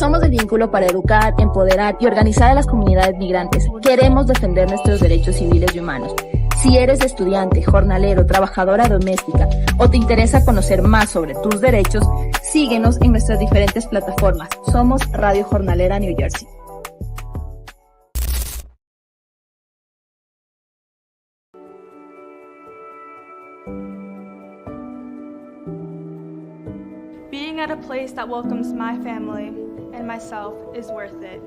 Somos el vínculo para educar, empoderar y organizar a las comunidades migrantes. Queremos defender nuestros derechos civiles y humanos. Si eres estudiante, jornalero, trabajadora doméstica o te interesa conocer más sobre tus derechos, síguenos en nuestras diferentes plataformas. Somos Radio Jornalera New Jersey. Being at a place that welcomes my family and myself is worth it.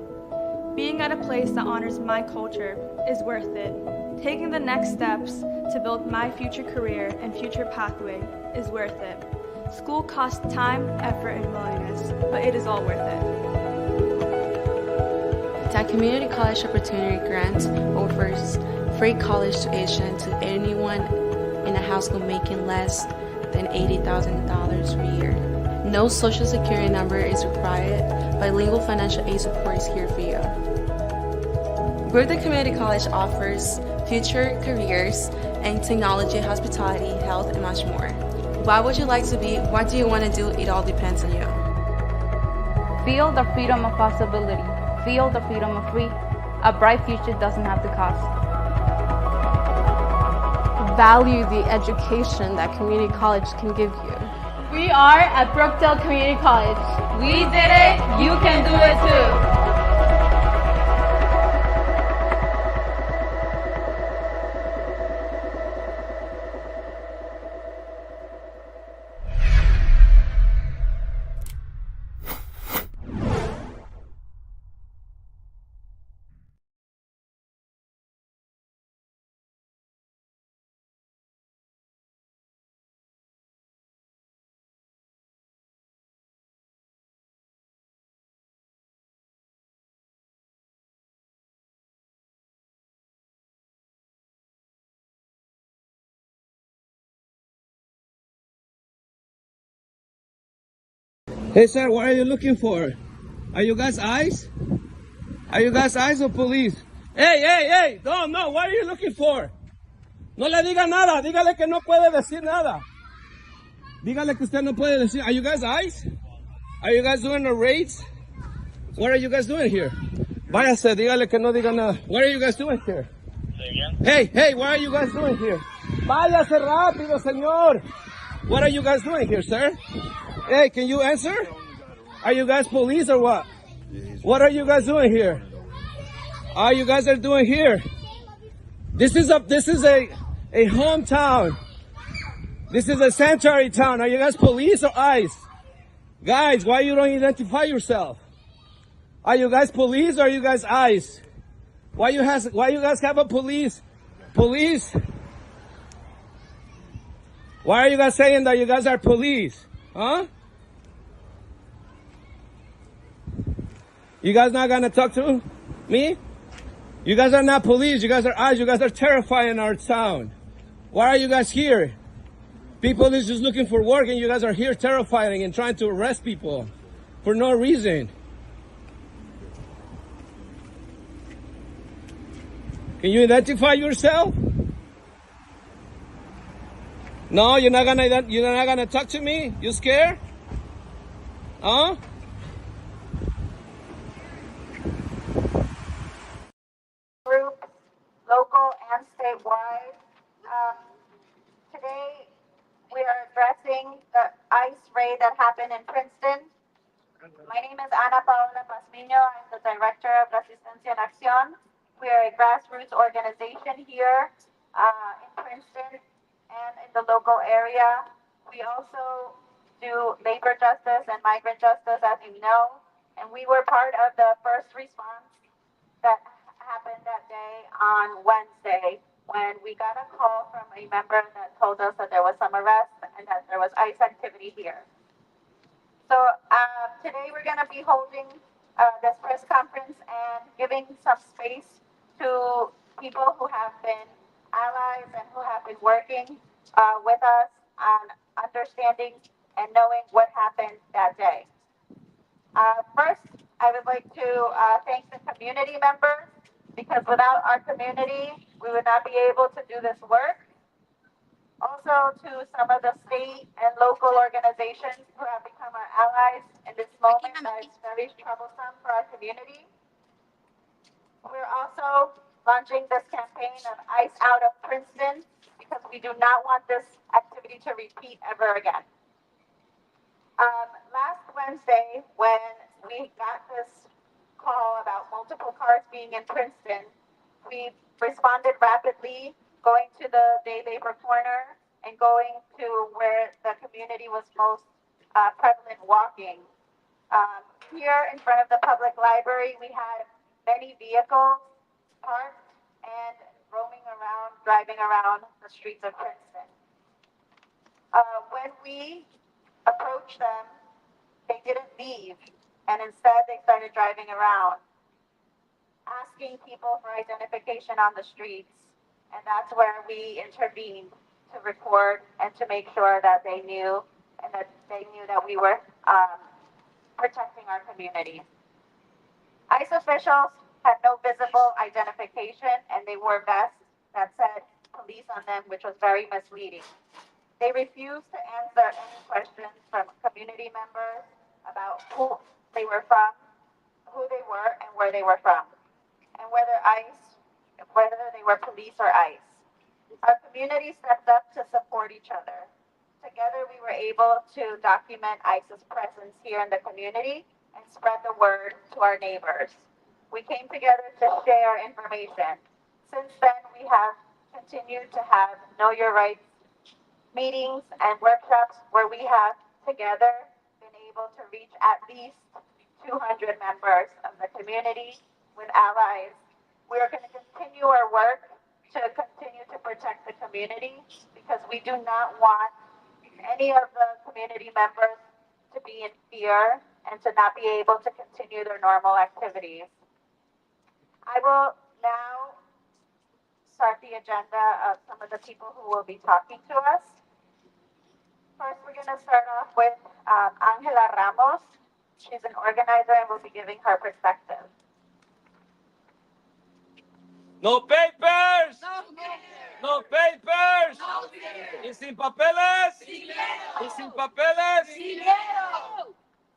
Being at a place that honors my culture is worth it. Taking the next steps to build my future career and future pathway is worth it. School costs time, effort, and willingness, but it is all worth it. That community college opportunity grant offers free college tuition to anyone in a household making less than $80,000 per year. No social security number is required, bilingual financial aid support is here for you. Brooklyn Community College offers future careers in technology, hospitality, health, and much more. What would you like to be? What do you want to do? It all depends on you. Feel the freedom of possibility. Feel the freedom of free. A bright future doesn't have to cost. Value the education that community college can give you. We are at Brookdale Community College. We did it, you can do it too. Hey sir, what are you looking for? Are you guys ICE? Are you guys ICE or police? Hey, no, what are you looking for? No le diga nada, dígale que no puede decir nada. Dígale que usted no puede decir. Are you guys ICE? Are you guys doing the raids? What are you guys doing here? Váyase, dígale que no diga nada. What are you guys doing here? Hey, what are you guys doing here? Váyase rápido, señor. What are you guys doing here, sir? Hey, can you answer? Are you guys police or what? What are you guys doing here? Are you guys are doing here? This is a hometown. This is a sanctuary town. Are you guys police or ICE? Guys, why you don't identify yourself? Are you guys police or are you guys ICE? Why you guys have a police? Police? Why are you guys saying that you guys are police? Huh? You guys not gonna talk to me? You guys are not police. You guys are ICE. You guys are terrifying our town. Why are you guys here? People is just looking for work and you guys are here terrifying and trying to arrest people for no reason. Can you identify yourself? No, you're not gonna talk to me? You scared? Huh? Groups, local and statewide. Today we are addressing the ICE raid that happened in Princeton. My name is Ana Paola Pasmiño. I'm the director of Resistencia en Acción. We are a grassroots organization here in Princeton and in the local area. We also do labor justice and migrant justice, as you know, and we were part of the first response that happened that day on Wednesday when we got a call from a member that told us that there was some arrest and that there was ICE activity here. So today we're going to be holding this press conference and giving some space to people who have been allies and who have been working with us on understanding and knowing what happened that day. First, I would like to thank the community members, because without our community, we would not be able to do this work. Also to some of the state and local organizations who have become our allies in this moment that is very troublesome for our community. We're also launching this campaign of Ice Out of Princeton because we do not want this activity to repeat ever again. Last Wednesday, when we got this call about multiple cars being in Princeton, we responded rapidly, going to the day labor corner and going to where the community was most prevalent walking. Here in front of the public library, we had many vehicles parked and roaming around, driving around the streets of Princeton. When we approached them, they didn't leave, and instead they started driving around, asking people for identification on the streets, and that's where we intervened to record and to make sure that they knew and that they knew that we were protecting our community. ICE officials had no visible identification, and they wore vests that said police on them, which was very misleading. They refused to answer any questions from community members about who they were from, who they were, and where they were from, and whether they were police or ICE. Our community stepped up to support each other. Together, we were able to document ICE's presence here in the community and spread the word to our neighbors. We came together to share information. Since then, we have continued to have Know Your Rights meetings and workshops where we have together been able to reach at least 200 members of the community with allies. We are going to continue our work to continue to protect the community because we do not want any of the community members to be in fear and to not be able to continue their normal activities. I will now start the agenda of some of the people who will be talking to us. First, we're going to start off with Angela Ramos. She's an organizer and will be giving her perspective. No papers. No papers. Y sin papeles. Y sin papeles.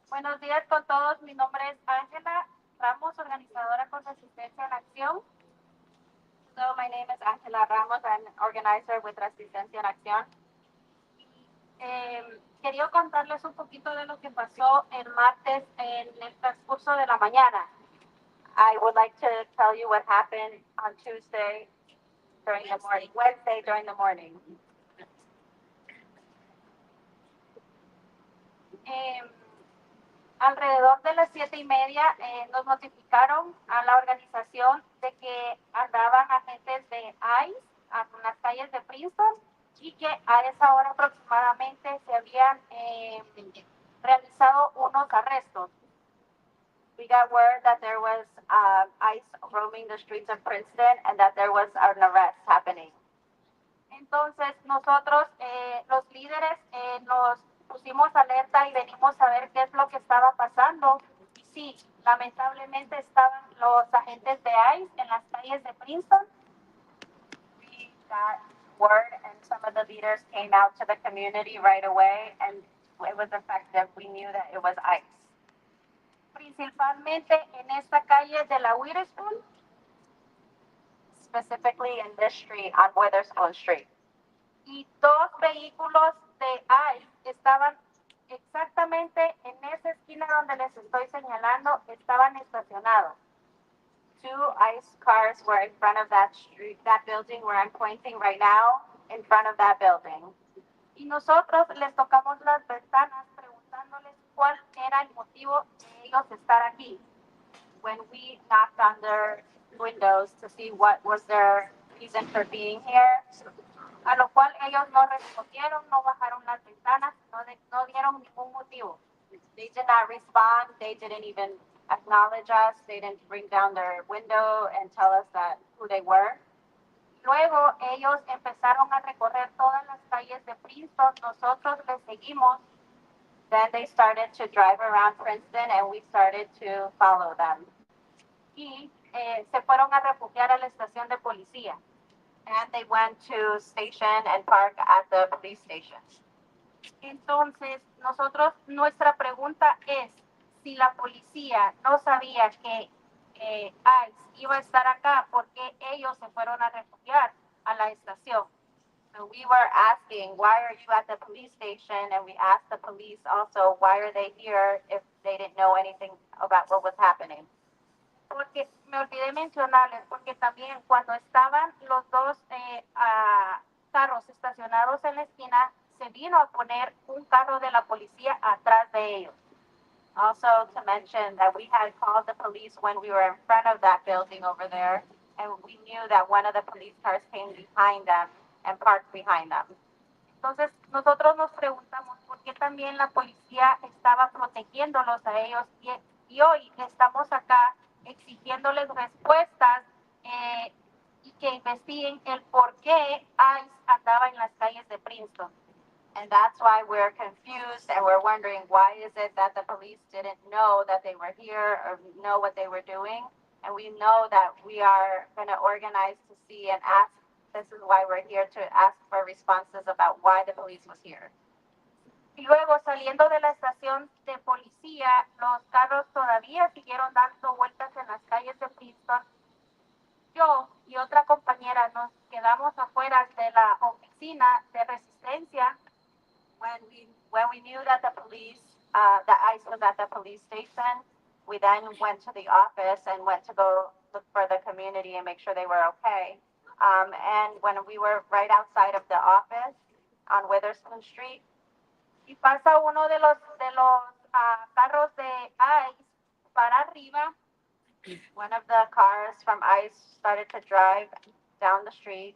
Buenos días con todos. Mi nombre es Angela Ramos, organizadora con Resistencia en Acción. So my name is Angela Ramos. I'm an organizer with Resistencia en Acción. Quería contarles un poquito de lo que pasó el martes en el transcurso de la mañana. I would like to tell you what happened on Wednesday during the morning. Alrededor de las 7:30 nos notificaron a la organización de que andaban agentes de ICE en las calles de Princeton y que a esa hora aproximadamente se habían realizado unos arrestos. We got word that there was ICE roaming the streets of Princeton and that there was an arrest happening. Entonces nosotros, los líderes, nos pusimos alerta y venimos a ver qué es lo que estaba pasando. Y sí, lamentablemente estaban los agentes de ICE en las calles de Princeton. We got word and some of the leaders came out to the community right away and it was effective. We knew that it was ICE. Principalmente en esta calle de la Witherspoon, specifically in this street, on Witherspoon Street. Y dos vehículos de ICE estaban exactamente en esa esquina donde les estoy señalando, estaban estacionados. Two ICE cars were in front of that street, that building where I'm pointing right now, in front of that building. Y nosotros les tocamos las ventanas preguntándoles cuál era el motivo de ellos estar aquí. When we knocked on their windows to see what was their reason for being here, a lo cual ellos no respondieron, no bajaron las ventanas, no dieron ningún motivo. They did not respond, they didn't even acknowledge us, they didn't bring down their window and tell us that who they were. Luego ellos empezaron a recorrer todas las calles de Princeton, nosotros les seguimos. Then they started to drive around Princeton and we started to follow them. Y se fueron a refugiar a la estación de policía. and they went to station and park at the police station. Entonces, nuestra pregunta es, si la policía no sabía que ICE iba a estar acá, ¿por qué ellos se fueron a refugiar a la estación? So we were asking, why are you at the police station? And we asked the police also, why are they here if they didn't know anything about what was happening? Porque me olvidé mencionarles, porque también cuando estaban los dos carros estacionados en la esquina, se vino a poner un carro de la policía atrás de ellos. Also to mention that we had called the police when we were in front of that building over there, and we knew that one of the police cars came behind them and parked behind them. Entonces, nosotros nos preguntamos por qué también la policía estaba protegiéndolos a ellos y hoy estamos acá exigiéndoles respuestas y que investiguen el por qué ICE andaba en las calles de Princeton. And that's why we're confused and we're wondering why is it that the police didn't know that they were here or know what they were doing. And we know that we are going to organize to see and ask. This is why we're here, to ask for responses about why the police was here. Y luego, saliendo de la estación de policía, los carros todavía siguieron dando vueltas en las calles de Princeton. Yo y otra compañera nos quedamos afuera de la oficina de resistencia. When we knew that the police, the ICE was at the police station, we then went to the office and went to go look for the community and make sure they were okay. And when we were right outside of the office on Witherspoon Street, y pasa uno de los carros de ICE para arriba. One of the cars from ICE started to drive down the street.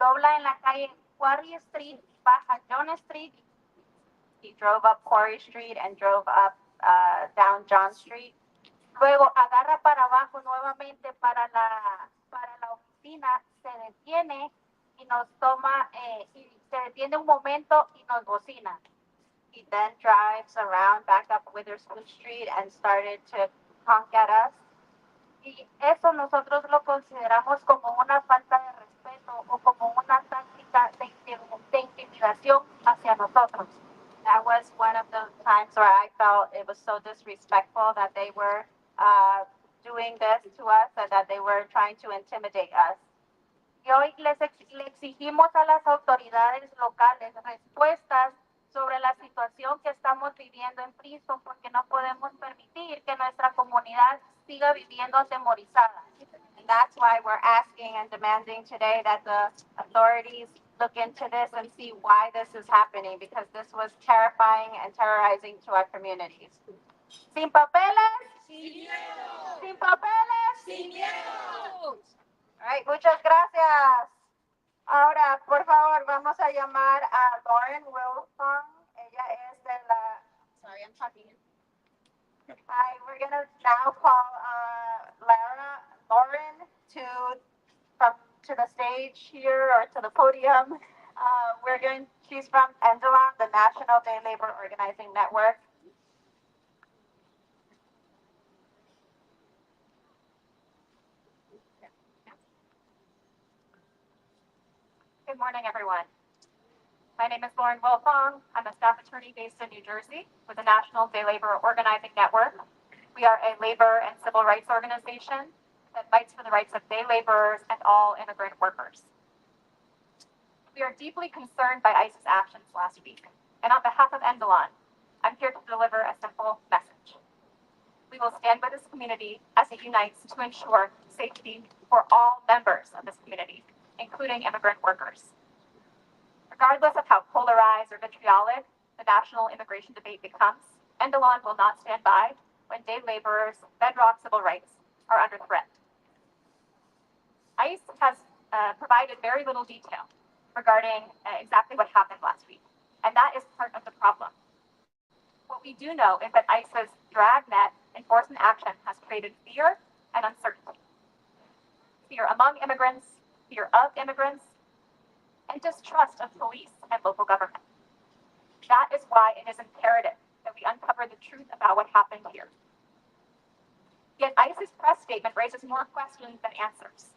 Dobla en la calle Quarry Street, baja John Street. He drove up Quarry Street and drove up down John Street. Luego agarra para abajo nuevamente para la oficina, se detiene y nos toma, y se detiene un momento y nos bocina. He then drives around back up Witherspoon Street and started to honk at us. Y eso nosotros lo consideramos como una falta de respeto o como una táctica de intimidación hacia nosotros. That was one of the times where I felt it was so disrespectful that they were doing this to us and that they were trying to intimidate us. Y hoy le exigimos a las autoridades locales respuestas sobre la situación que estamos viviendo en Princeton, porque no podemos permitir que nuestra comunidad siga viviendo atemorizada. And that's why we're asking and demanding today that the authorities look into this and see why this is happening, because this was terrifying and terrorizing to our communities. Sin papeles, sin miedo. Sin papeles, sin miedo. All right, muchas gracias. Ahora, por favor, vamos a llamar a Lauren Wilson. Ella es de la... Sorry, I'm talking. Hi, we're going to now call Lauren to the stage here or to the podium. She's from NDLON, the National Day Labor Organizing Network. Good morning, everyone. My name is Lauren Wilfong. I'm a staff attorney based in New Jersey with the National Day Labor Organizing Network. We are a labor and civil rights organization that fights for the rights of day laborers and all immigrant workers. We are deeply concerned by ICE's actions last week, and on behalf of NDLON, I'm here to deliver a simple message. We will stand with this community as it unites to ensure safety for all members of this community, including immigrant workers. Regardless of how polarized or vitriolic the national immigration debate becomes, NDLON will not stand by when day laborers' bedrock civil rights are under threat. ICE has provided very little detail regarding exactly what happened last week, and that is part of the problem. What we do know is that ICE's dragnet enforcement action has created fear and uncertainty. Fear among immigrants, fear of immigrants, and distrust of police and local government. That is why it is imperative that we uncover the truth about what happened here. Yet ICE's press statement raises more questions than answers.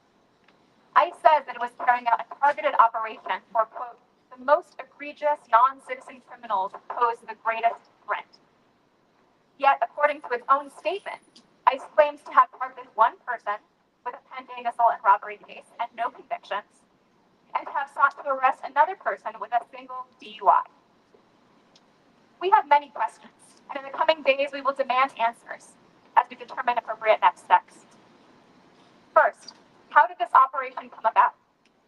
ICE says that it was carrying out a targeted operation for, quote, the most egregious non-citizen criminals who pose the greatest threat. Yet, according to its own statement, ICE claims to have targeted one person with a pending assault and robbery case and no convictions, and have sought to arrest another person with a single DUI. We have many questions, and in the coming days we will demand answers as we determine appropriate next steps. First, how did this operation come about?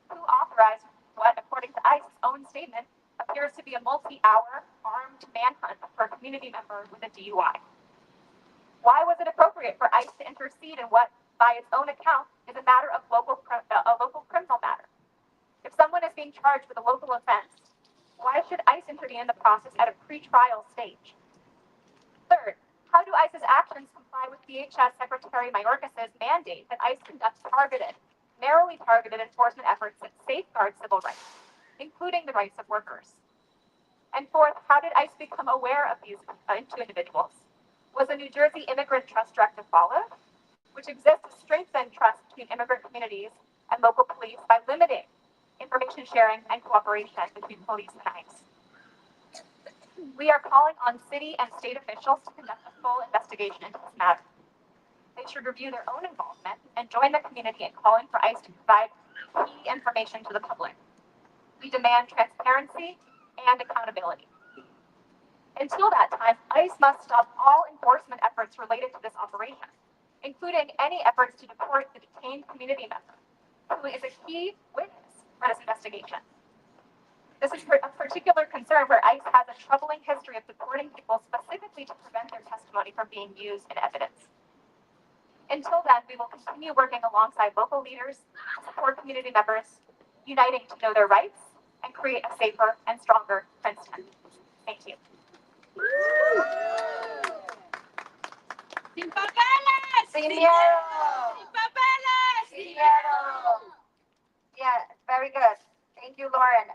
Who authorized what, according to ICE's own statement, appears to be a multi-hour armed manhunt for a community member with a DUI? Why was it appropriate for ICE to intercede in what, by its own account, is a matter of a local criminal matter? If someone is being charged with a local offense, why should ICE intervene in the process at a pre-trial stage? Third, how do ICE's actions comply with DHS Secretary Mayorkas's mandate that ICE conducts narrowly targeted enforcement efforts that safeguard civil rights, including the rights of workers? And fourth, how did ICE become aware of these two individuals? Was the New Jersey Immigrant Trust Directive followed, which exists to strengthen trust between immigrant communities and local police by limiting information sharing and cooperation between police and ICE? We are calling on city and state officials to conduct a full investigation into this matter. They should review their own involvement and join the community in calling for ICE to provide key information to the public. We demand transparency and accountability. Until that time, ICE must stop all enforcement efforts related to this operation, including any efforts to deport the detained community member, who is a key witness for this investigation. This is a particular concern where ICE has a troubling history of deporting people specifically to prevent their testimony from being used in evidence. Until then, we will continue working alongside local leaders, support community members, uniting to know their rights, and create a safer and stronger Princeton. Thank you. Sin papeles! Sin miedo! Sin papeles! Sin miedo! Yeah, very good. Thank you, Lauren.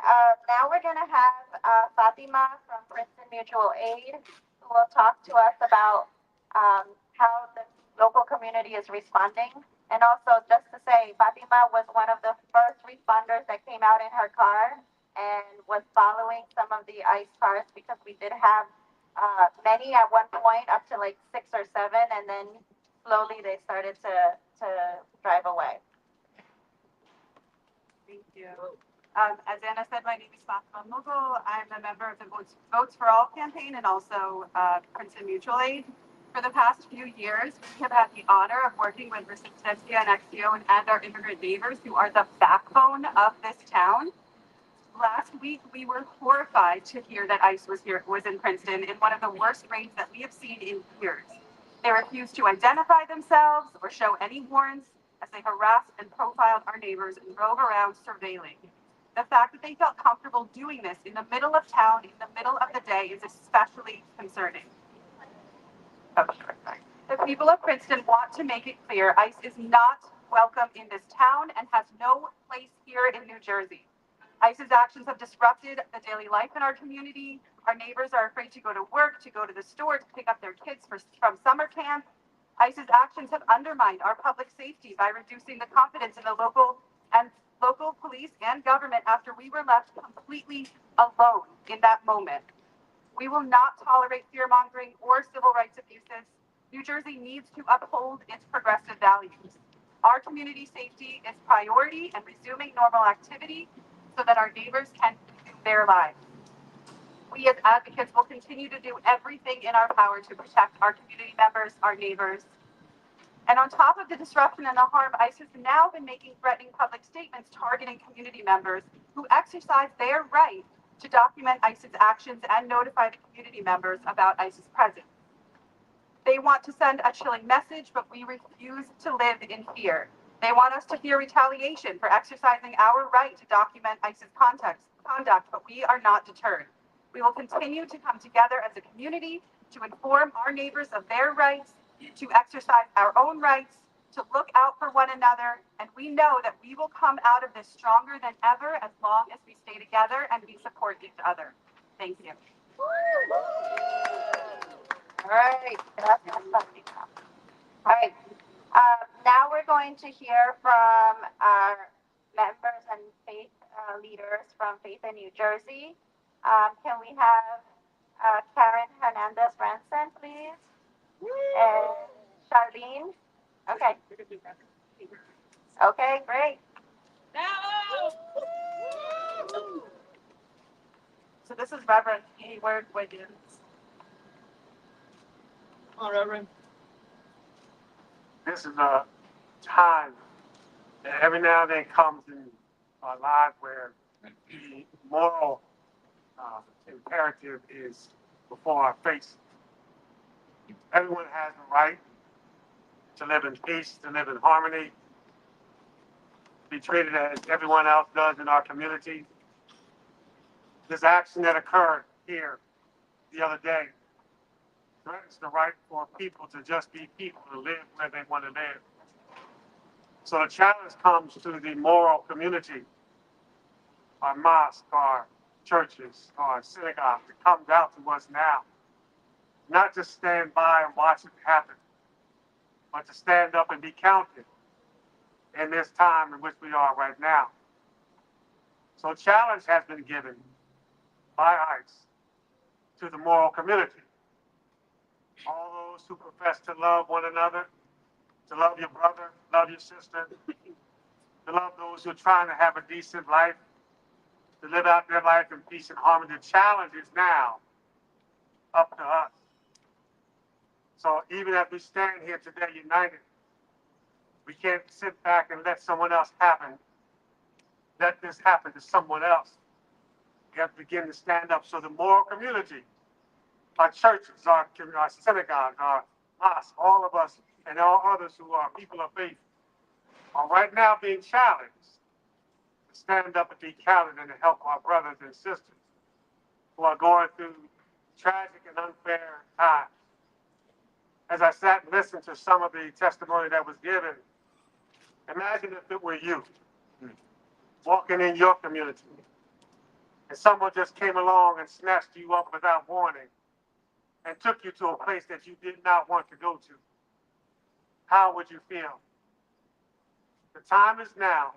Now we're going to have Fatima from Princeton Mutual Aid, who will talk to us about how the local community is responding. And also, just to say, Fatima was one of the first responders that came out in her car and was following some of the ICE cars, because we did have many at one point, up to like 6 or 7, and then slowly they started to drive away. Thank you. As Anna said, my name is Fatima Mughal. I'm a member of the Votes for All campaign and also Princeton Mutual Aid. For the past few years, we have had the honor of working with Resistencia and Acción and our immigrant neighbors, who are the backbone of this town. Last week, we were horrified to hear that ICE was in Princeton in one of the worst raids that we have seen in years. They refused to identify themselves or show any warrants as they harassed and profiled our neighbors and drove around surveilling. The fact that they felt comfortable doing this in the middle of town, in the middle of the day, is especially concerning. The people of Princeton want to make it clear ICE is not welcome in this town and has no place here in New Jersey. ICE's actions have disrupted the daily life in our community. Our neighbors are afraid to go to work, to go to the store, to pick up their kids from summer camp. ICE's actions have undermined our public safety by reducing the confidence in the local police and government after we were left completely alone in that moment. We will not tolerate fear-mongering or civil rights abuses. New Jersey needs to uphold its progressive values. Our community safety is priority, and resuming normal activity so that our neighbors can resume their lives. We as advocates will continue to do everything in our power to protect our community members, our neighbors. And on top of the disruption and the harm, ICE has now been making threatening public statements targeting community members who exercise their right to document ICE's actions and notify the community members about ICE's presence. They want to send a chilling message, but we refuse to live in fear. They want us to fear retaliation for exercising our right to document ICE's conduct, but we are not deterred. We will continue to come together as a community to inform our neighbors of their rights, to exercise our own rights, to look out for one another, and we know that we will come out of this stronger than ever as long as we stay together and we support each other. Thank you. All right. All right. Now we're going to hear from our members and faith leaders from Faith in New Jersey. Can we have Karen Hernandez Ranson, please? And Charlene? Okay. Okay, great. So this is Reverend Hayward Wiggins. Hello, Reverend. This is a time that every now and then comes in our lives where the moral imperative is before our face. Everyone has the right to live in peace, to live in harmony, be treated as everyone else does in our community. This action that occurred here the other day threatens the right for people to just be people, to live where they want to live. So the challenge comes to the moral community, our mosques, our churches, our synagogues. It comes out to us now, not to stand by and watch it happen, but to stand up and be counted in this time in which we are right now. So a challenge has been given by ICE to the moral community. All those who profess to love one another, to love your brother, love your sister, to love those who are trying to have a decent life, to live out their life in peace and harmony. The challenge is now up to us. So even as we stand here today united, we can't sit back and let someone else happen. Let this happen to someone else. We have to begin to stand up. So the moral community, our churches, our synagogues, our mosques, all of us, and all others who are people of faith, are right now being challenged to stand up and be counted and to help our brothers and sisters who are going through tragic and unfair times. As I sat and listened to some of the testimony that was given, imagine if it were you walking in your community and someone just came along and snatched you up without warning and took you to a place that you did not want to go to. How would you feel? The time is now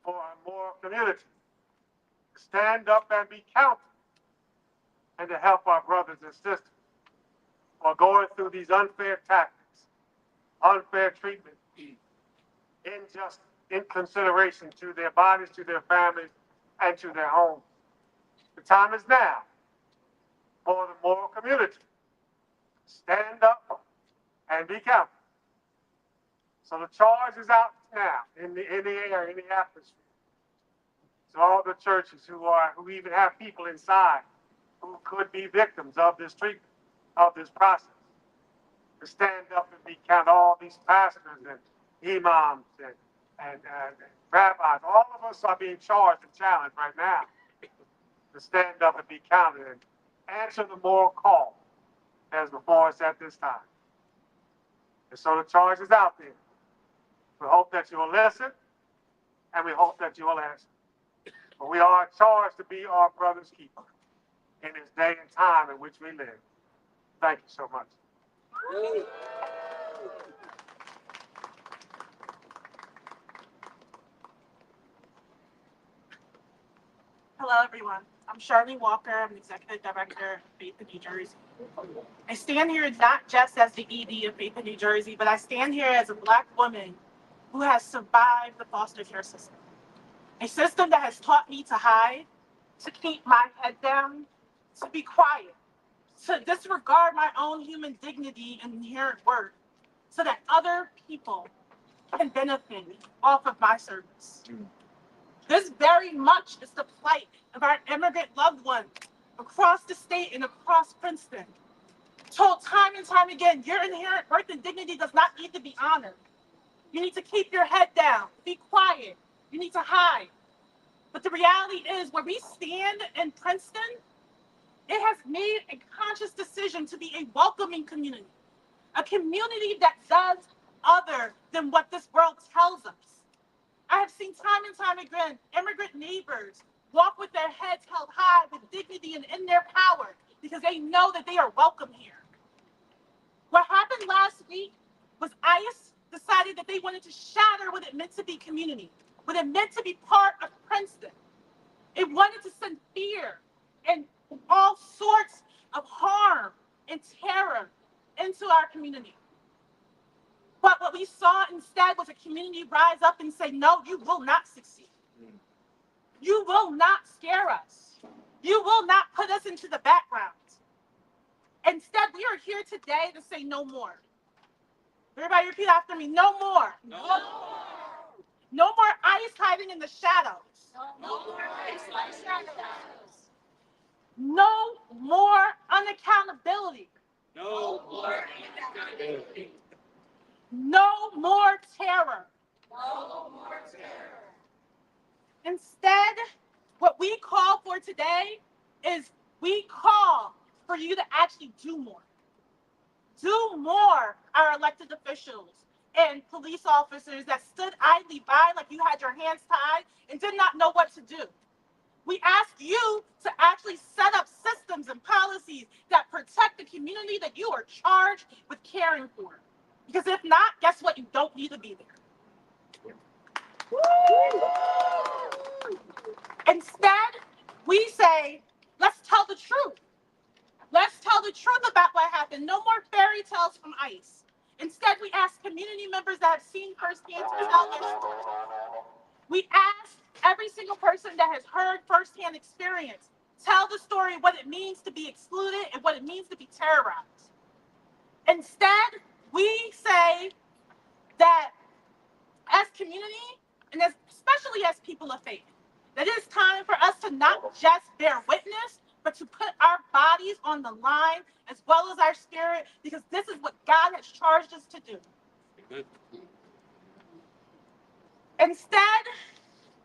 for our moral community to stand up and be counted and to help our brothers and sisters who are going through these unfair tactics, unfair treatment, injustice, inconsideration to their bodies, to their families, and to their homes. The time is now for the moral community. Stand up and be counted. So the charge is out now in the air, in the atmosphere. So all the churches who even have people inside who could be victims of this treatment, of this process, to stand up and be counted. All these pastors and imams and rabbis, all of us are being charged and challenged right now to stand up and be counted and answer the moral call that is before us at this time. And so the charge is out there. We hope that you will listen, and we hope that you will answer. But we are charged to be our brother's keeper in this day and time in which we live. Thank you so much. Hello, everyone. I'm Charlene Walker. I'm the Executive Director of Faith in New Jersey. I stand here not just as the ED of Faith in New Jersey, but I stand here as a Black woman who has survived the foster care system. A system that has taught me to hide, to keep my head down, to be quiet, to disregard my own human dignity and inherent worth, so that other people can benefit off of my service. This very much is the plight of our immigrant loved ones across the state and across Princeton. Told time and time again, your inherent worth and dignity does not need to be honored. You need to keep your head down, be quiet, you need to hide. But the reality is, where we stand in Princeton, it has made a conscious decision to be a welcoming community, a community that does other than what this world tells us. I have seen time and time again, immigrant neighbors walk with their heads held high with dignity and in their power because they know that they are welcome here. What happened last week was ICE decided that they wanted to shatter what it meant to be community what it meant to be part of Princeton. It wanted to send fear and all sorts of harm and terror into our community. But what we saw instead was a community rise up and say, no, you will not succeed. You will not scare us. You will not put us into the background. Instead, we are here today to say no more. Everybody repeat after me, no more. No more. No more ICE hiding in the shadows. No more ICE hiding in the shadows. No more unaccountability. No more accountability. No more terror. No more terror. Instead, what we call for today is we call for you to actually do more. Do more, our elected officials and police officers that stood idly by like you had your hands tied and did not know what to do. We ask you to actually set up systems and policies that protect the community that you are charged with caring for. Because if not, guess what? You don't need to be there. Instead, we say, let's tell the truth. Let's tell the truth about what happened. No more fairy tales from ICE. Instead, we ask community members that have seen firsthand to tell their story. We ask every single person that has heard firsthand experience, tell the story, what it means to be excluded and what it means to be terrorized. Instead, we say that as community, and especially as people of faith, that it is time for us to not just bear witness, but to put our bodies on the line as well as our spirit, because this is what God has charged us to do. Instead,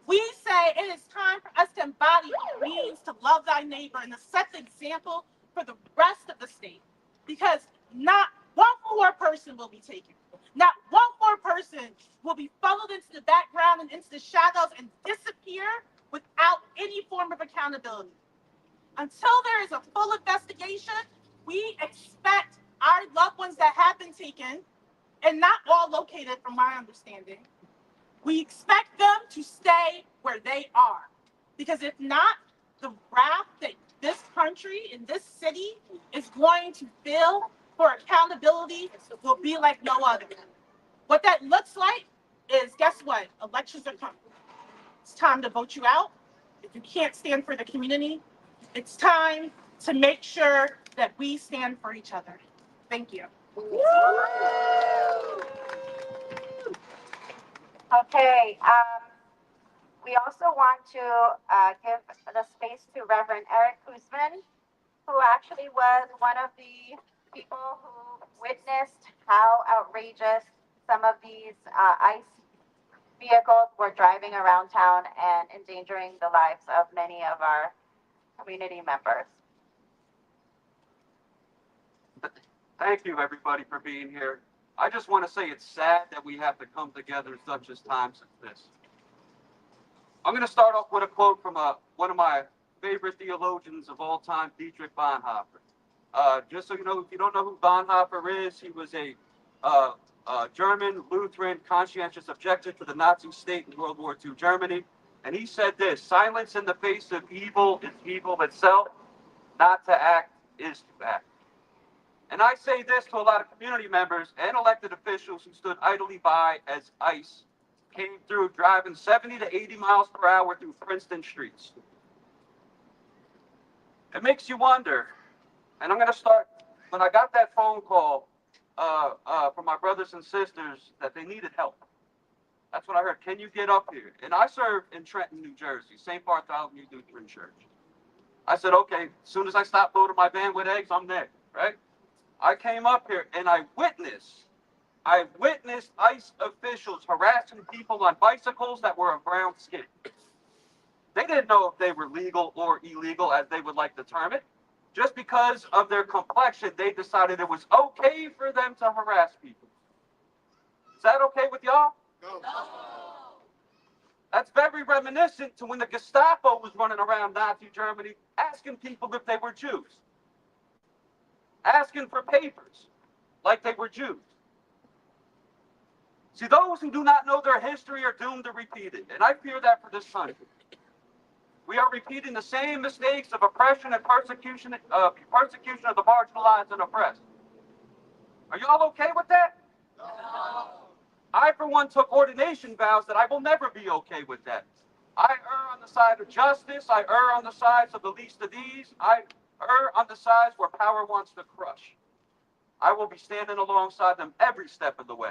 we say it is time for us to embody what it means to love thy neighbor and to set the example for the rest of the state, because not one more person will be taken. Not one more person will be funneled into the background and into the shadows and disappear without any form of accountability. Until there is a full investigation, we expect our loved ones that have been taken, and not all located from my understanding, we expect them to stay where they are. Because if not, the wrath that this country and this city is going to feel for accountability will be like no other. What that looks like is, guess what? Elections are coming. It's time to vote you out. If you can't stand for the community, it's time to make sure that we stand for each other. Thank you. Okay, we also want to give the space to Reverend Eric Kuzman, who actually was one of the people who witnessed how outrageous some of these ICE vehicles were driving around town and endangering the lives of many of our community members. Thank you, everybody, for being here. I just want to say it's sad that we have to come together such as times as this. I'm going to start off with a quote from one of my favorite theologians of all time, Dietrich Bonhoeffer. Just so you know, if you don't know who Bonhoeffer is, he was a German Lutheran conscientious objector to the Nazi state in World War II Germany. And he said this: silence in the face of evil is evil itself. Not to act is to act. And I say this to a lot of community members and elected officials who stood idly by as ICE came through driving 70 to 80 miles per hour through Princeton streets. It makes you wonder, and I'm going to start, when I got that phone call from my brothers and sisters that they needed help. That's what I heard. Can you get up here? And I serve in Trenton, New Jersey, St. Bartholomew Lutheran Church. I said, okay, as soon as I stop loading my van with eggs, I'm there, right? I came up here and I witnessed ICE officials harassing people on bicycles that were of brown skin. They didn't know if they were legal or illegal, as they would like to term it. Just because of their complexion, they decided it was okay for them to harass people. Is that okay with y'all? No. That's very reminiscent to when the Gestapo was running around Nazi Germany asking people if they were Jews. Asking for papers like they were Jews. See, those who do not know their history are doomed to repeat it, and I fear that for this country. We are repeating the same mistakes of oppression and persecution of the marginalized and oppressed. Are y'all okay with that? No. I, for one, took ordination vows that I will never be okay with that. I err on the side of justice. I err on the sides of the least of these. I err on the sides where power wants to crush. I will be standing alongside them every step of the way.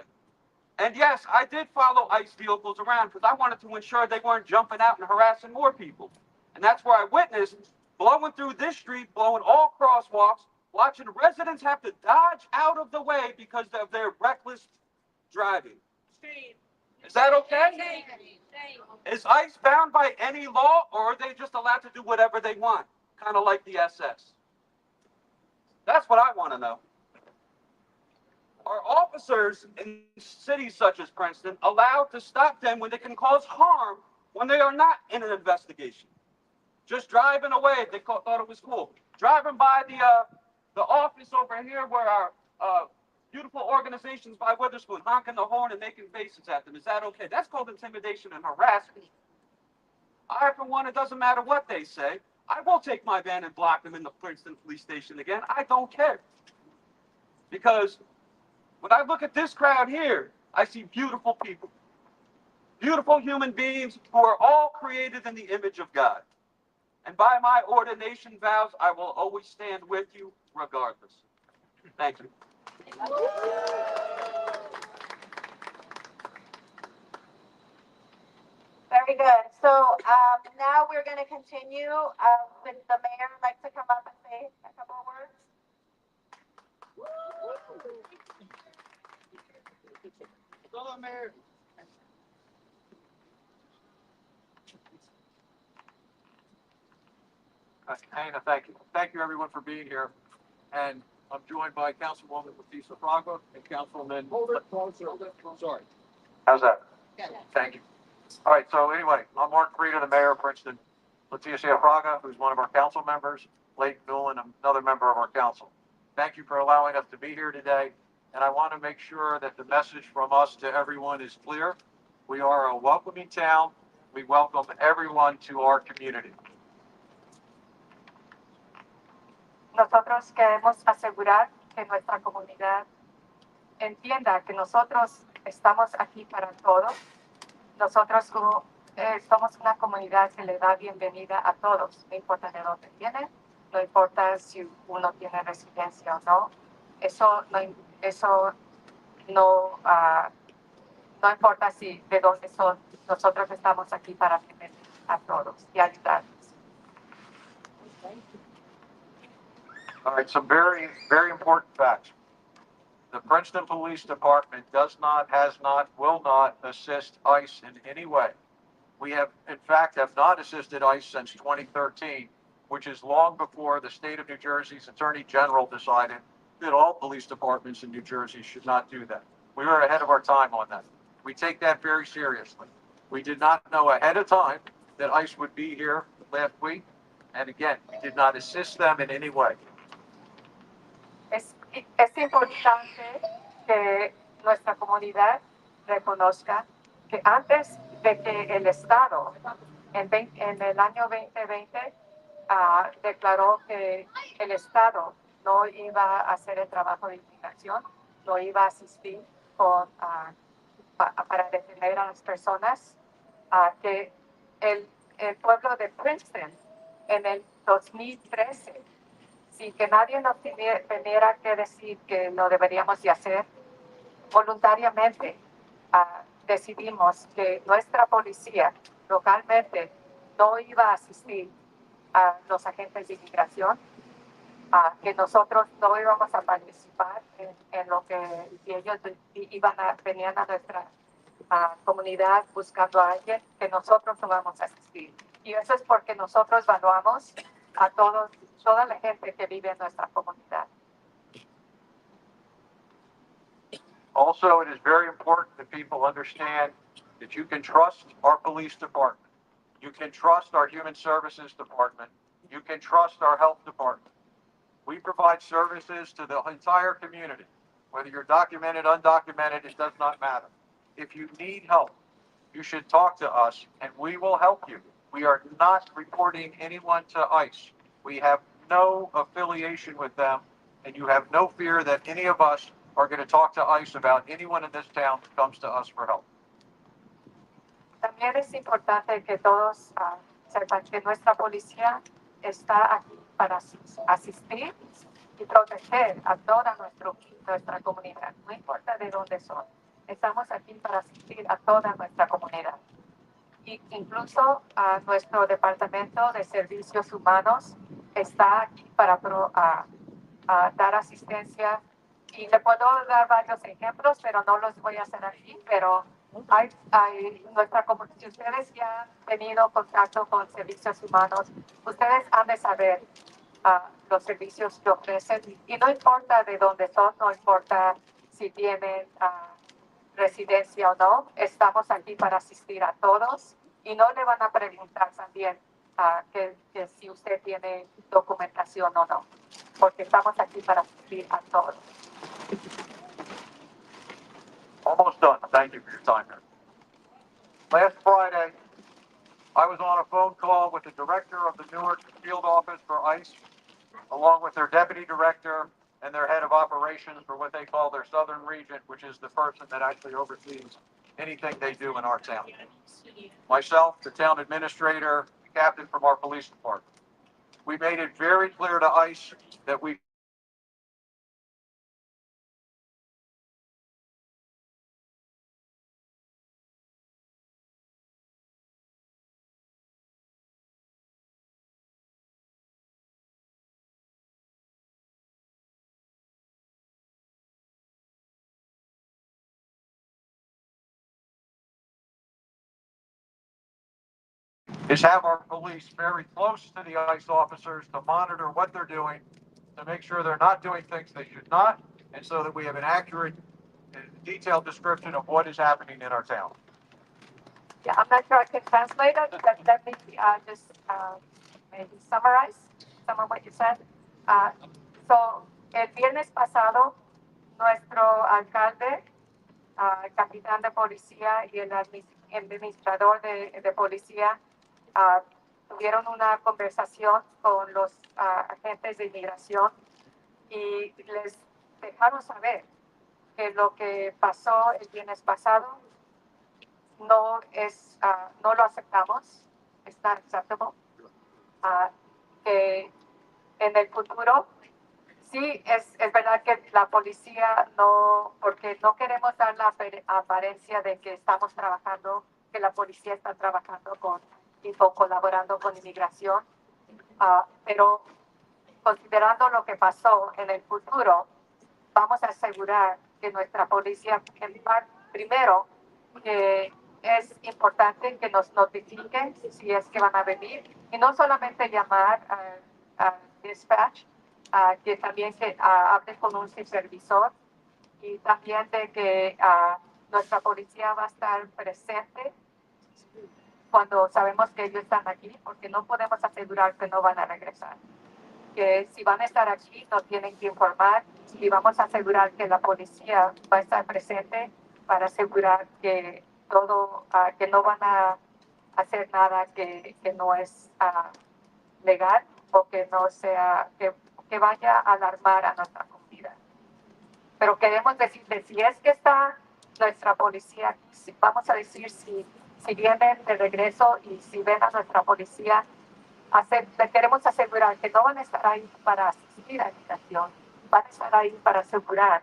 And yes, I did follow ICE vehicles around because I wanted to ensure they weren't jumping out and harassing more people. And that's where I witnessed blowing through this street, blowing all crosswalks, watching residents have to dodge out of the way because of their reckless driving. Is that okay? Is ICE bound by any law, or are they just allowed to do whatever they want? Kind of like the SS. That's what I want to know. Are officers in cities such as Princeton allowed to stop them when they can cause harm when they are not in an investigation? Just driving away, they thought it was cool. Driving by the office over here where our beautiful organizations by Witherspoon, honking the horn and making faces at them. Is that okay? That's called intimidation and harassment. I, for one, it doesn't matter what they say. I will take my van and block them in the Princeton police station again. I don't care. Because when I look at this crowd here, I see beautiful people. Beautiful human beings who are all created in the image of God. And by my ordination vows, I will always stand with you regardless. Thank you. Very good. So now we're going to continue with the mayor. Would like to come up and say a couple of words. Hello, Mayor. Hannah, thank you. Thank you, everyone, for being here. And I'm joined by Councilwoman Leticia Fraga and Councilman. Hold it. Sorry. How's that? Good. Thank you. All right. So anyway, I'm Mark Frieda, the mayor of Princeton. Leticia Fraga, who's one of our council members. Leighton Newland, another member of our council. Thank you for allowing us to be here today. And I want to make sure that the message from us to everyone is clear. We are a welcoming town. We welcome everyone to our community. Nosotros queremos asegurar que nuestra comunidad entienda que nosotros estamos aquí para todos. Nosotros somos una comunidad que le da bienvenida a todos, no importa de dónde viene, no importa si uno tiene residencia o no. Eso no importa si de dónde son. Nosotros estamos aquí para atender a todos y ayudarlos. All right, some very, very important facts. The Princeton Police Department does not, has not, will not assist ICE in any way. We have, in fact, have not assisted ICE since 2013, which is long before the state of New Jersey's Attorney General decided that all police departments in New Jersey should not do that. We were ahead of our time on that. We take that very seriously. We did not know ahead of time that ICE would be here last week. And again, we did not assist them in any way. Es importante que nuestra comunidad reconozca que antes de que el Estado en el año 2020 declaró que el Estado no iba a hacer el trabajo de inmigración, no iba a asistir para detener a las personas, que el pueblo de Princeton en el 2013, sin que nadie nos tuviera que decir que lo deberíamos de hacer, voluntariamente decidimos que nuestra policía localmente no iba a asistir a los agentes de inmigración, que nosotros no íbamos a participar en lo que ellos venían a nuestra comunidad buscando a alguien, que nosotros no vamos a asistir. Y eso es porque nosotros evaluamos a toda la gente que vive en nuestra comunidad. Also, it is very important that people understand that you can trust our police department. You can trust our human services department. You can trust our health department. We provide services to the entire community. Whether you're documented, undocumented, it does not matter. If you need help, you should talk to us and we will help you. We are not reporting anyone to ICE. We have no affiliation with them, and you have no fear that any of us are going to talk to ICE about anyone in this town that comes to us for help. También es importante que todos sepan que nuestra policía está aquí para asistir y proteger a toda nuestra comunidad, no importa de dónde son. Estamos aquí para asistir a toda nuestra comunidad. Y incluso nuestro departamento de servicios humanos está aquí para dar asistencia. Y le puedo dar varios ejemplos, pero no los voy a hacer aquí. Pero nuestra comunidad, si ustedes ya han tenido contacto con servicios humanos, ustedes han de saber los servicios que ofrecen. Y no importa de dónde son, no importa si tienen residencia o no, estamos aquí para asistir a todos y no le van a preguntar también que si usted tiene documentación o no, porque estamos aquí para asistir a todos. Almost done. Thank you for your time here. Last Friday, I was on a phone call with the director of the Newark field office for ICE, along with their deputy director and their head of operations for what they call their southern region, which is the person that actually oversees anything they do in our town. Myself, the town administrator, the captain from our police department. We made it very clear to ICE that we is have our police very close to the ICE officers to monitor what they're doing, to make sure they're not doing things they should not, and so that we have an accurate and detailed description of what is happening in our town. Yeah, I'm not sure I can translate it, but let me just maybe summarize some of what you said. So, el viernes pasado, nuestro alcalde, el capitán de policía y el administrador de policía tuvieron una conversación con los agentes de inmigración y les dejaron saber que lo que pasó el viernes pasado no lo aceptamos, it's not acceptable, que en el futuro sí es verdad que la policía porque no queremos dar la apariencia de que estamos trabajando, que la policía está trabajando colaborando con inmigración, pero considerando lo que pasó en el futuro, vamos a asegurar que nuestra policía, primero, que es importante que nos notifiquen si es que van a venir y no solamente llamar al dispatch, que también hable con un supervisor y también de que nuestra policía va a estar presente cuando sabemos que ellos están aquí, porque no podemos asegurar que no van a regresar. Que si van a estar aquí, nos tienen que informar y vamos a asegurar que la policía va a estar presente para asegurar que que no van a hacer nada que no es legal o que no sea, que vaya a alarmar a nuestra comunidad. Pero queremos decirle, si es que está nuestra policía, vamos a decir si vienen de regreso y si ven a nuestra policía, le queremos asegurar que no van a estar ahí para asistir a inmigración, van a estar ahí para asegurar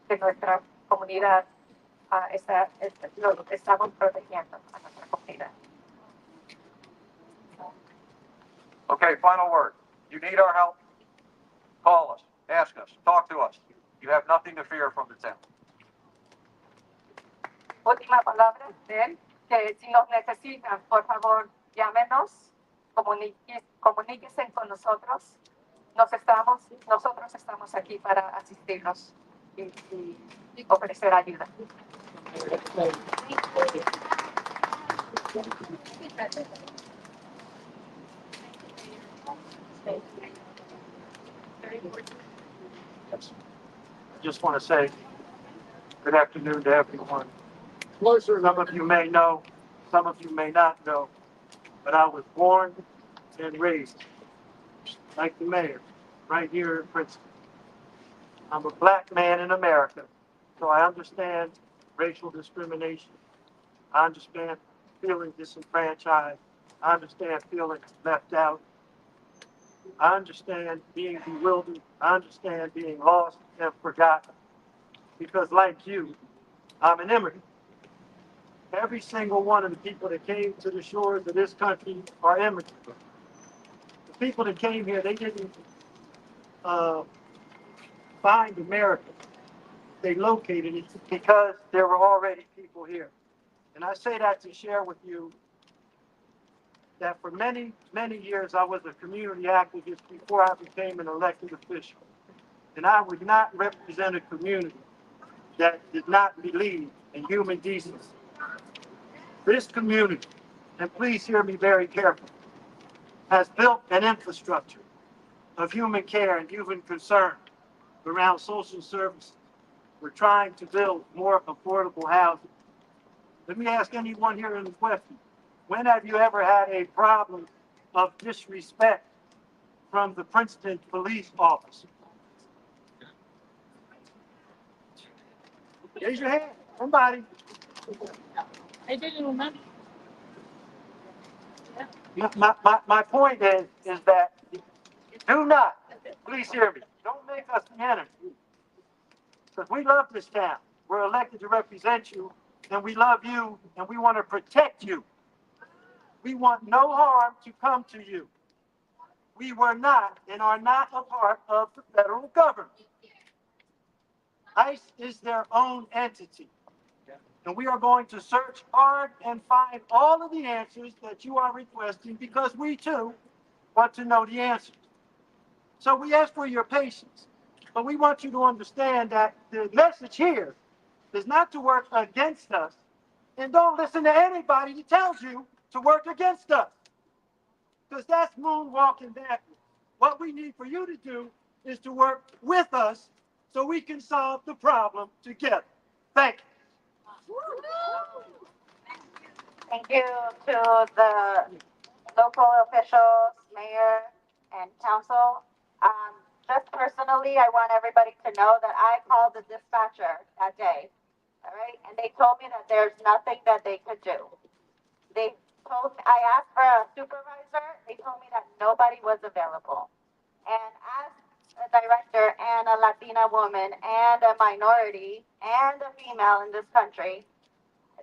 que nuestra comunidad estamos protegiendo a nuestra comunidad. Okay, final word. You need our help? Call us, ask us, talk to us. You have nothing to fear from the town. Última palabra de él, que si nos necesitan, por favor, llámenos, comuníquense con nosotros. Nosotros estamos aquí para asistirnos y ofrecer ayuda. Yes. I just want to say good afternoon to everyone. Some of you may know, some of you may not know, but I was born and raised, like the mayor, right here in Princeton. I'm a black man in America, so I understand racial discrimination. I understand feeling disenfranchised. I understand feeling left out. I understand being bewildered. I understand being lost and forgotten. Because like you, I'm an immigrant. Every single one of the people that came to the shores of this country are immigrants. The people that came here, they didn't find America. They located it because there were already people here. And I say that to share with you that for many, many years I was a community activist before I became an elected official. And I would not represent a community that did not believe in human decency. This community, and please hear me very carefully, has built an infrastructure of human care and human concern around social services. We're trying to build more affordable housing. Let me ask anyone here in the question, when have you ever had a problem of disrespect from the Princeton police officer? Raise your hand, somebody. I didn't remember. My point is that do not, please hear me, don't make us the enemy. Because we love this town. We're elected to represent you, and we love you, and we want to protect you. We want no harm to come to you. We were not and are not a part of the federal government. ICE is their own entity. And we are going to search hard and find all of the answers that you are requesting because we too want to know the answers. So we ask for your patience, but we want you to understand that the message here is not to work against us, and don't listen to anybody that tells you to work against us, because that's moonwalking backwards. What we need for you to do is to work with us so we can solve the problem together. Thank you. Thank you to the local officials, mayor, and council. Just personally, I want everybody to know that I called the dispatcher that day, all right? And they told me that there's nothing that they could do. They told me, I asked for a supervisor, they told me that nobody was available. And as a director and a Latina woman and a minority and a female in this country,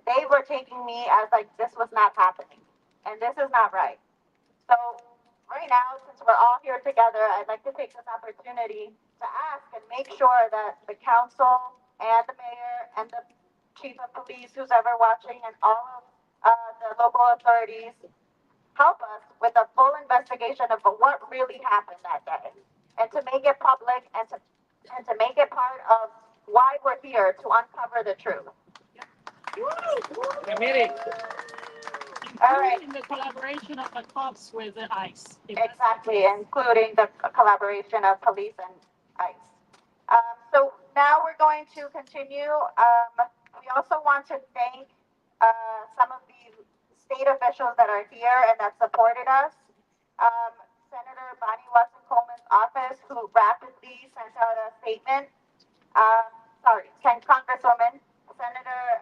they were taking me as like this was not happening. And this is not right. So right now, since we're all here together, I'd like to take this opportunity to ask and make sure that the council and the mayor and the chief of police, who's ever watching, and all of the local authorities help us with a full investigation of what really happened that day, and to make it public and to make it part of why we're here to uncover the truth. All right. Including the collaboration of the cops with the ICE. Exactly, including the collaboration of police and ICE. So now we're going to continue. We also want to thank some of the state officials that are here and that supported us. Senator Bonnie Watson Coleman's office, who rapidly sent out a statement. Congresswoman Senator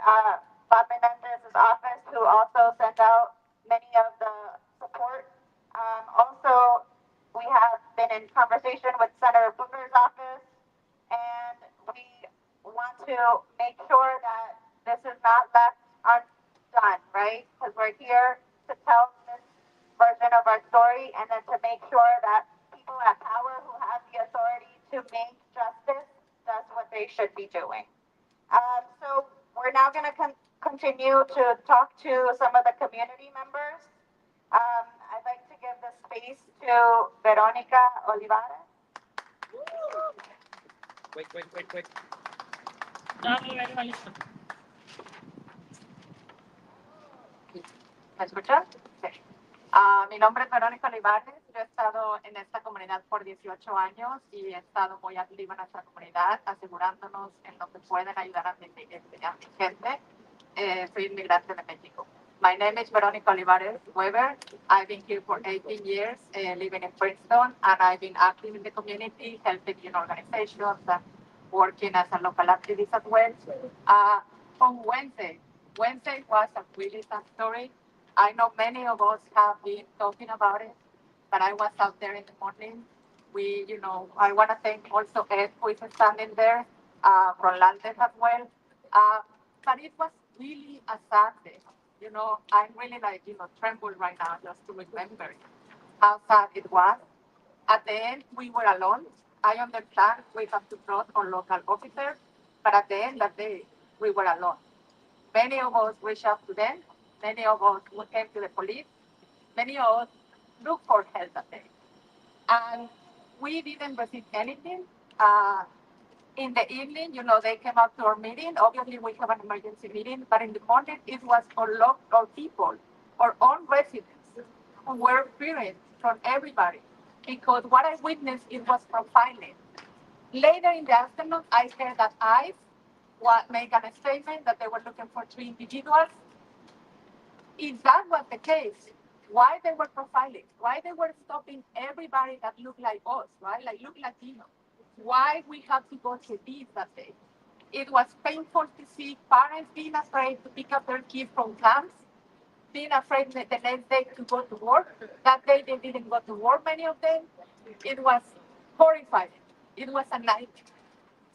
Bob Menendez's office, who also sent out many of the support. Also, we have been in conversation with Senator Booker's office, and we want to make sure that this is not left undone, right? Because we're here to tell this version of our story, and then to make sure that people at power who have the authority to make justice, that's what they should be doing. So we're now going to continue to talk to some of the community members. I'd like to give the space to Veronica Olivares. Wait. ¿Me escuchas? Sí. Mi nombre es Verónica Olivares. Yo he estado en esta comunidad por 18 años y he estado muy activa en nuestra comunidad, asegurándonos en lo que pueden ayudar a mi gente. Soy inmigrante de México. My name is Veronica Olivares Weber. I've been here for 18 years, living in Princeton, and I've been active in the community, helping in organizations and working as a local activist as well. On Wednesday was a really sad story. I know many of us have been talking about it, but I was out there in the morning. I want to thank also Ed, who is standing there, Rolande as well. But it was really a sad day. I'm really trembled right now just to remember how sad it was. At the end, we were alone. I understand we have to trust our local officers, but at the end of the day, we were alone. Many of us reached out to them. Many of us came to the police. Many of us looked for help that day. And we didn't receive anything. In the evening, they came out to our meeting. Obviously, we have an emergency meeting, but in the morning, it was our local people, our own residents, who were fearing from everybody. Because what I witnessed, it was profiling. Later in the afternoon, I heard that ICE made a statement that they were looking for 3 individuals. If that was the case, why they were profiling? Why they were stopping everybody that looked like us, right? Like look Latino. Why we have to go to this that day? It was painful to see parents being afraid to pick up their kids from camps, being afraid that the next day to go to work. That day they didn't go to work, many of them. It was horrifying. It was a nightmare.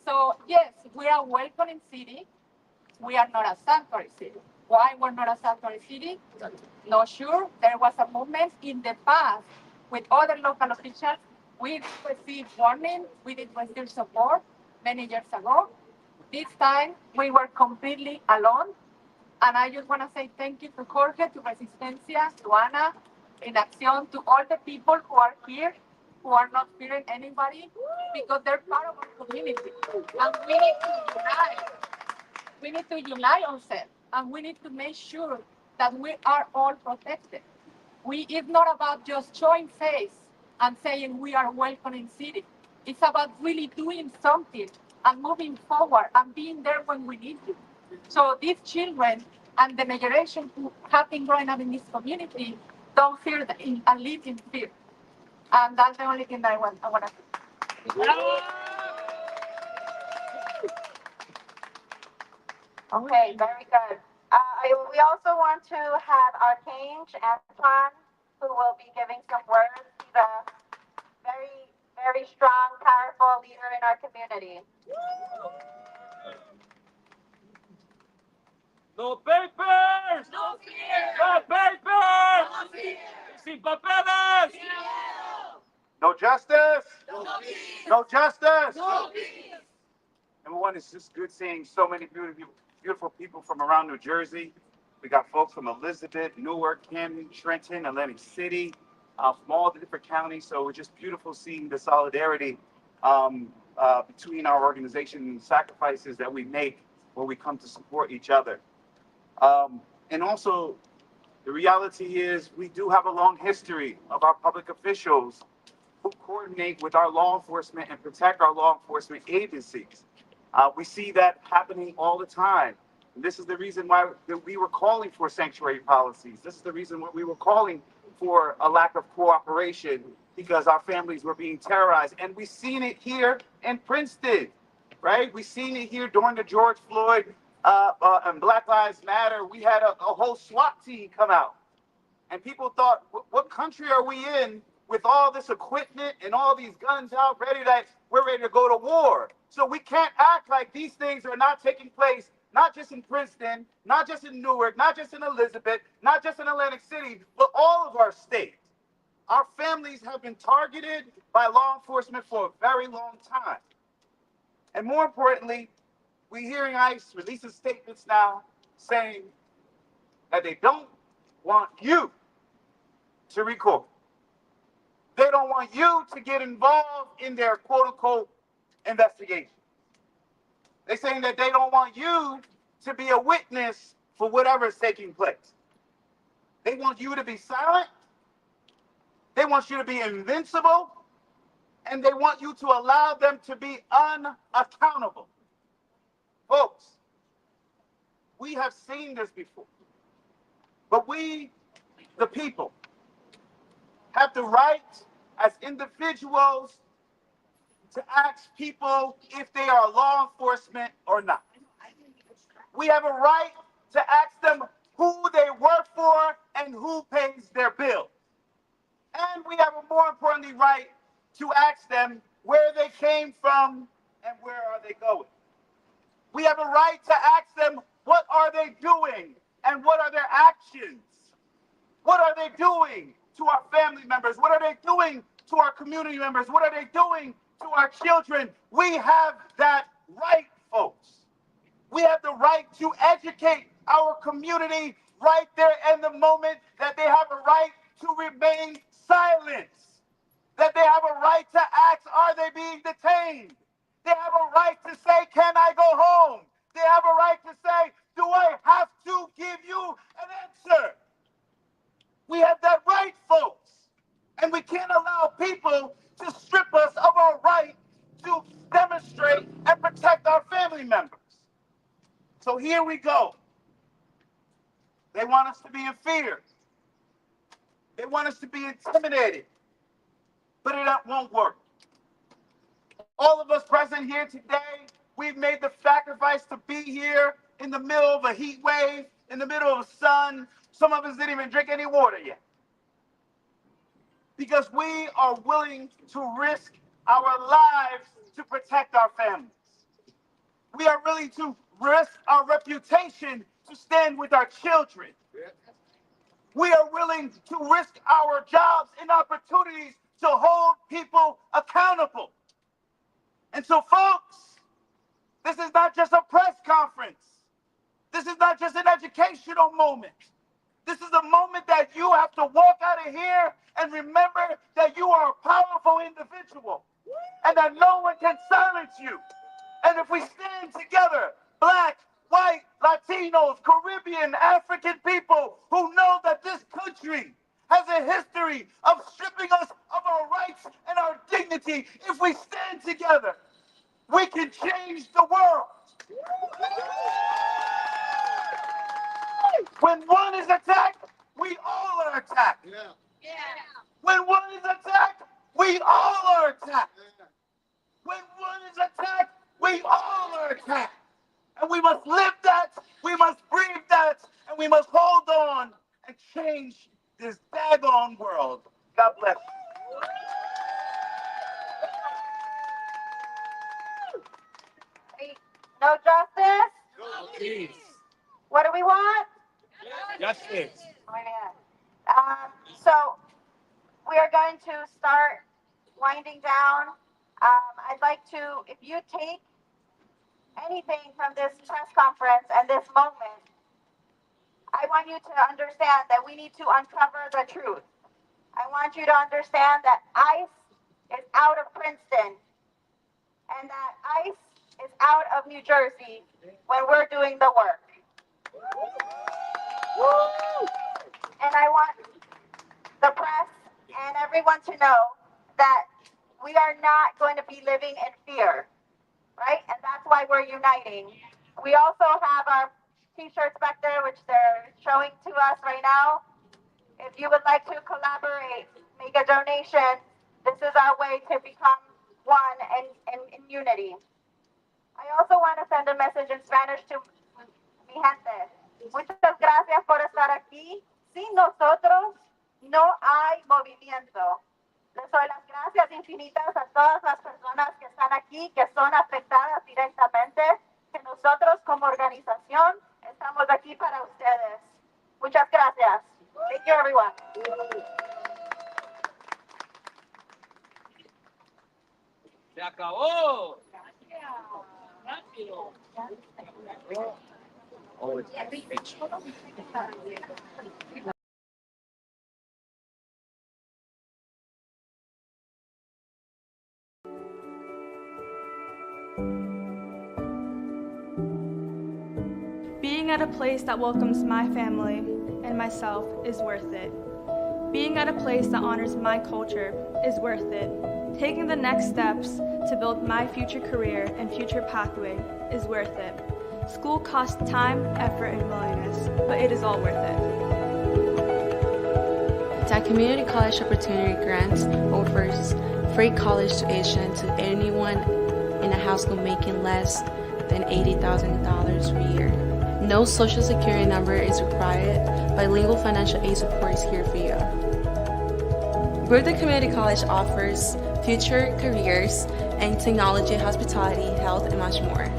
So yes, we are a welcoming city. We are not a sanctuary city. Why we're not a sanctuary city? Not sure. There was a moment in the past with other local officials. We received warning. We did receive support many years ago. This time we were completely alone. And I just want to say thank you to Jorge, to Resistencia, to Ana, in Acción, to all the people who are here, who are not fearing anybody, because they're part of our community. And we need to unite. We need to unite ourselves, and we need to make sure that we are all protected. It's not about just showing face and saying we are welcoming city. It's about really doing something and moving forward and being there when we need to. So these children and the generation who have been growing up in this community don't fear and live in fear. And that's the only thing that I want to say. Okay, very good. We also want to have Archange Antoine, who will be giving some words. He's a very, very strong, powerful leader in our community. No papers! No fear! No papers! No fear! Sin papeles! No justice. No peace! No justice. No peace! Number one, it's just good seeing so many beautiful people from around New Jersey. We got folks from Elizabeth, Newark, Camden, Trenton, Atlantic City, from all the different counties. So it's just beautiful seeing the solidarity between our organization and the sacrifices that we make when we come to support each other. And also, the reality is we do have a long history of our public officials who coordinate with our law enforcement and protect our law enforcement agencies. We see that happening all the time. And this is the reason why we were calling for sanctuary policies. This is the reason why we were calling for a lack of cooperation, because our families were being terrorized. And we've seen it here in Princeton, right? We've seen it here during the George Floyd and Black Lives Matter. We had a whole SWAT team come out. And people thought, what country are we in with all this equipment and all these guns out, we're ready to go to war? So we can't act like these things are not taking place, not just in Princeton, not just in Newark, not just in Elizabeth, not just in Atlantic City, but all of our states. Our families have been targeted by law enforcement for a very long time. And more importantly, we're hearing ICE releasing statements now saying that they don't want you to record. They don't want you to get involved in their quote-unquote investigation. They're saying that they don't want you to be a witness for whatever is taking place. They want you to be silent. They want you to be invincible. And they want you to allow them to be unaccountable. Folks, We have seen this before. But we, the people, have the right as individuals to ask people if they are law enforcement or not. We have a right to ask them who they work for and who pays their bills. And we have a more importantly right to ask them where they came from and where are they going. We have a right to ask them what are they doing and what are their actions. What are they doing to our family members? What are they doing to our community members? What are they doing to our children? We have that right, folks. We have the right to educate our community right there in the moment that they have a right to remain silent, that they have a right to ask, are they being detained? They have a right to say, can I go home? They have a right to say, do I have to give you an answer? We have that right, folks. And we can't allow people to strip us of our right to demonstrate and protect our family members. So here we go. They want us to be in fear. They want us to be intimidated. But it won't work. All of us present here today, we've made the sacrifice to be here in the middle of a heat wave, in the middle of the sun. Some of us didn't even drink any water yet. Because we are willing to risk our lives to protect our families. We are willing to risk our reputation to stand with our children. We are willing to risk our jobs and opportunities to hold people accountable. And so, folks, this is not just a press conference. This is not just an educational moment. This is a moment that you have to walk out of here and remember that you are a powerful individual and that no one can silence you. And if we stand together, Black, white, Latinos, Caribbean, African people who know that this country has a history of stripping us of our rights and our dignity, if we stand together, we can change the world. When one is attacked, we all are attacked. When one is attacked, we all are attacked. When one is attacked, we all are attacked. And we must live that, we must breathe that, and we must hold on and change this daggone world. God bless you. No justice? No peace. What do we want? Justice. So we are going to start winding down. I'd like to, if you take anything from this press conference and this moment, I want you to understand that we need to uncover the truth. I want you to understand that ICE is out of Princeton and that ICE is out of New Jersey when we're doing the work. And I want the press and everyone to know that we are not going to be living in fear, right? And that's why we're uniting. We also have our t-shirts back there, which they're showing to us right now. If you would like to collaborate, make a donation, this is our way to become one and in unity. I also want to send a message in Spanish to mi gente. Muchas gracias por estar aquí. Sin nosotros no hay movimiento. Les doy las gracias infinitas a todas las personas que están aquí, que son afectadas directamente, que nosotros como organización estamos aquí para ustedes. Muchas gracias. Thank you, everyone. Se acabó. Being at a place that welcomes my family and myself is worth it. Being at a place that honors my culture is worth it. Taking the next steps to build my future career and future pathway is worth it. School costs time, effort, and willingness, but it is all worth it. That community college opportunity grants offers free college tuition to anyone in a household making less than $80,000 per year. No social security number is required, bilingual financial aid support is here for you. Brooklyn Community College offers future careers in technology, hospitality, health, and much more.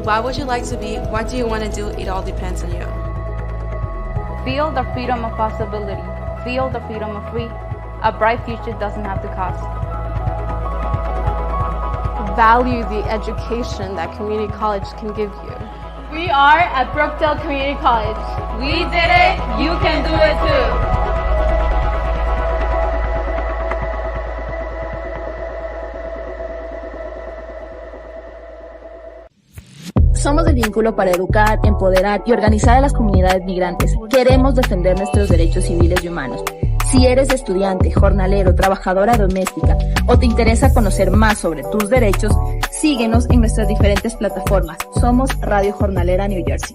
What would you like to be? What do you want to do? It all depends on you. Feel the freedom of possibility. Feel the freedom of free. A bright future doesn't have to cost. Value the education that community college can give you. We are at Brookdale Community College. We did it, you can do it too. Somos el vínculo para educar, empoderar y organizar a las comunidades migrantes. Queremos defender nuestros derechos civiles y humanos. Si eres estudiante, jornalero, trabajadora doméstica o te interesa conocer más sobre tus derechos, síguenos en nuestras diferentes plataformas. Somos Radio Jornalera New Jersey.